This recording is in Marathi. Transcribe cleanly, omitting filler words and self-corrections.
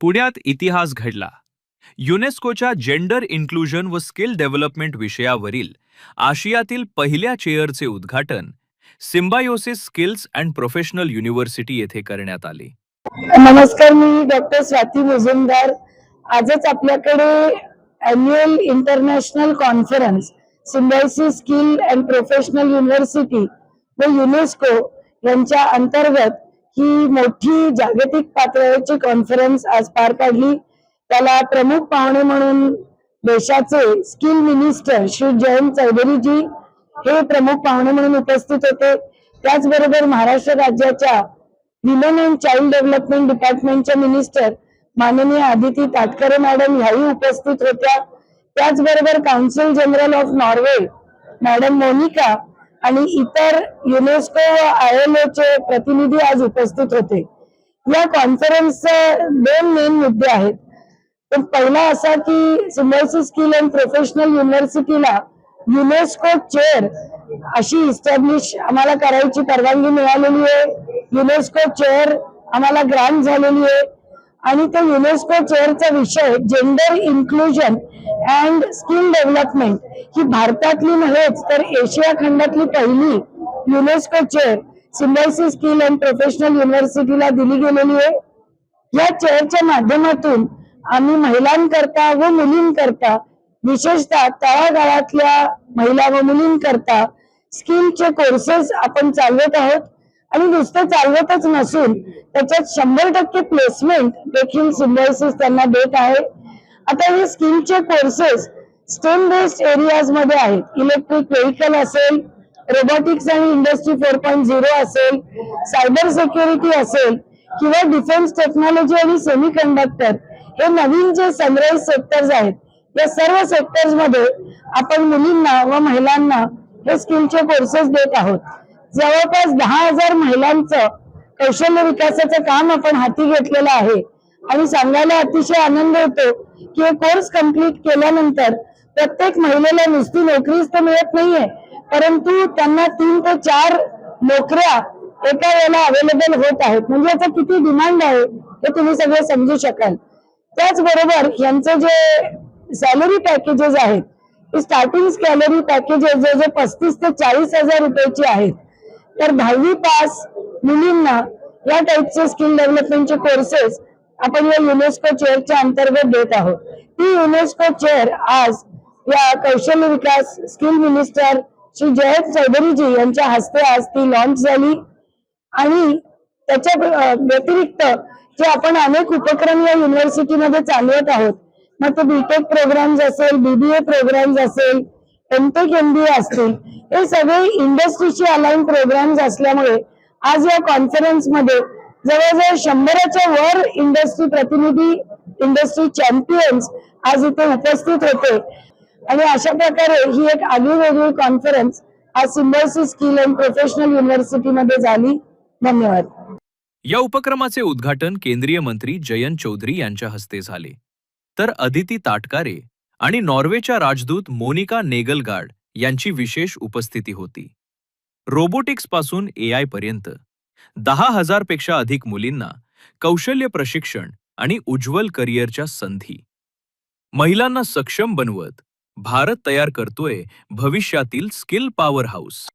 पुण्यात इतिहास घडला. युनेस्कोच्या जेंडर इन्क्लुजन व स्किल डेव्हलपमेंट विषयावरील आशियातील पहिल्या चेअरचे उद्घाटन symbiosis skills and professional university येथे करण्यात आले. नमस्कार, मी डॉक्टर स्वाती मुजुमदार. आजच आपल्याकडे annual international conference symbiosis skill and professional university व युनेस्को यांच्या अंतर्गत ही मोठी जागतिक पातळीची कॉन्फरन्स आज पार पाडली. त्याला प्रमुख पाहुणे म्हणून देशाचे स्किल मिनिस्टर श्री जयंत चौधरीजी हे प्रमुख पाहुणे म्हणून उपस्थित होते. त्याचबरोबर महाराष्ट्र राज्याच्या विमेन अँड चाइल्ड डेव्हलपमेंट डिपार्टमेंटच्या मिनिस्टर माननीय आदिती ताटकरे मॅडम ह्याही उपस्थित होत्या. त्याचबरोबर council general of Norway madam Monica आणि इतर युनेस्को व ILO चे प्रतिनिधी आज उपस्थित होते. या कॉन्फरन्सचे दोन मेन मुद्दे आहेत. तर पहिला असा की सिम्बायोसिस स्किल अँड प्रोफेशनल युनिव्हर्सिटीला युनेस्को चेअर अशी इस्टॅब्लिश आम्हाला करायची परवानगी मिळालेली आहे. युनेस्को चेअर आम्हाला ग्रांट झालेली आहे आणि त्या युनेस्को चेअरचा विषय gender inclusion and skill development ही भारतातली नव्हेच तर एशिया खंडातली पहिली UNESCO chair Symbiosis skill and professional युनिव्हर्सिटीला दिली गेलेली आहे. या चेअरच्या माध्यमातून आम्ही महिलांकरता व मुलींकरता विशेषतः तळागाळातल्या महिला व मुलींकरता स्किलचे कोर्सेस आपण चालवत आहोत आणि नुसतं चालवतच नसून त्याच्यात 100% प्लेसमेंट देखील सिम्बायोसिस त्यांना देत आहे. आता हे स्किलचे कोर्सेस स्टेम बेस्ड एरियाज मध्ये आहेत. इलेक्ट्रिक व्हेकल असेल, रोबोटिक्स आणि इंडस्ट्री 4.0 असेल, सायबर सिक्युरिटी असेल किंवा डिफेन्स टेक्नॉलॉजी आणि सेमीकंडक्टर हे नवीन जे सनराइज सेक्टर्स आहेत या सर्व सेक्टर्स मध्ये आपण मुलींना व महिलांना हे स्किलचे कोर्सेस देत आहोत. जवळपास 10,000 महिलांचं कौशल्य विकासाचं काम आपण हाती घेतलेलं आहे आणि सांगायला अतिशय आनंद होतो की हे कोर्स कंप्लीट केल्यानंतर प्रत्येक महिलेला नुसती नोकरीच तर मिळत नाहीये, परंतु त्यांना 3 ते 4 नोकऱ्या एका वेळेला अवेलेबल होत आहेत. म्हणजे याचा किती डिमांड आहे हे तुम्ही सगळे समजू शकाल. त्याचबरोबर यांचे जे सॅलरी पॅकेजेस आहेत ते स्टार्टिंग सॅलरी पॅकेजेस जो 35 ते 40,000 रुपयाची आहेत. तर 10वी पास मुलींना या टाईपचे स्किल डेव्हलपमेंटचे कोर्सेस आपण या युनेस्को चेअरच्या अंतर्गत देत आहोत. ती युनेस्को चेअर आज या कौशल्य विकास स्किल मिनिस्टर श्री जयंत चौधरीजी यांच्या हस्ते आज ती लॉन्च झाली आणि त्याच्या व्यतिरिक्त जे आपण अनेक उपक्रम या युनिव्हर्सिटीमध्ये चालवत आहोत, मग ते बीटेक प्रोग्राम्स असेल, BBA प्रोग्राम्स असेल, एमटेक MBA असतील, हे सगळे इंडस्ट्रीशी अलाइन प्रोग्राम्स असल्यामुळे आज या कॉन्फरन्स मध्ये जवळजवळ 100च्या वर इंडस्ट्री प्रतिनिधी, इंडस्ट्री चॅम्पियन्स आज इथे उपस्थित होते आणि अशा प्रकारे ही एक आगळीवेगळी कॉन्फरन्स आज symbiosis skill and professional university मध्ये झाली. धन्यवाद. या उपक्रमाचे उद्घाटन केंद्रीय मंत्री जयंत चौधरी यांच्या हस्ते झाले, तर अदिती ताटकारे आणि नॉर्वेच्या राजदूत मोनिका नेगलगार्ड यांची विशेष उपस्थिती होती. रोबोटिक्स पासून AI पर्यंत 10,000 पेक्षा अधिक मुलींना कौशल्य प्रशिक्षण आणि उज्ज्वल करिअरच्या संधी. महिलांना सक्षम बनवत भारत तयार करतोय भविष्यातील स्किल पॉवर हाऊस.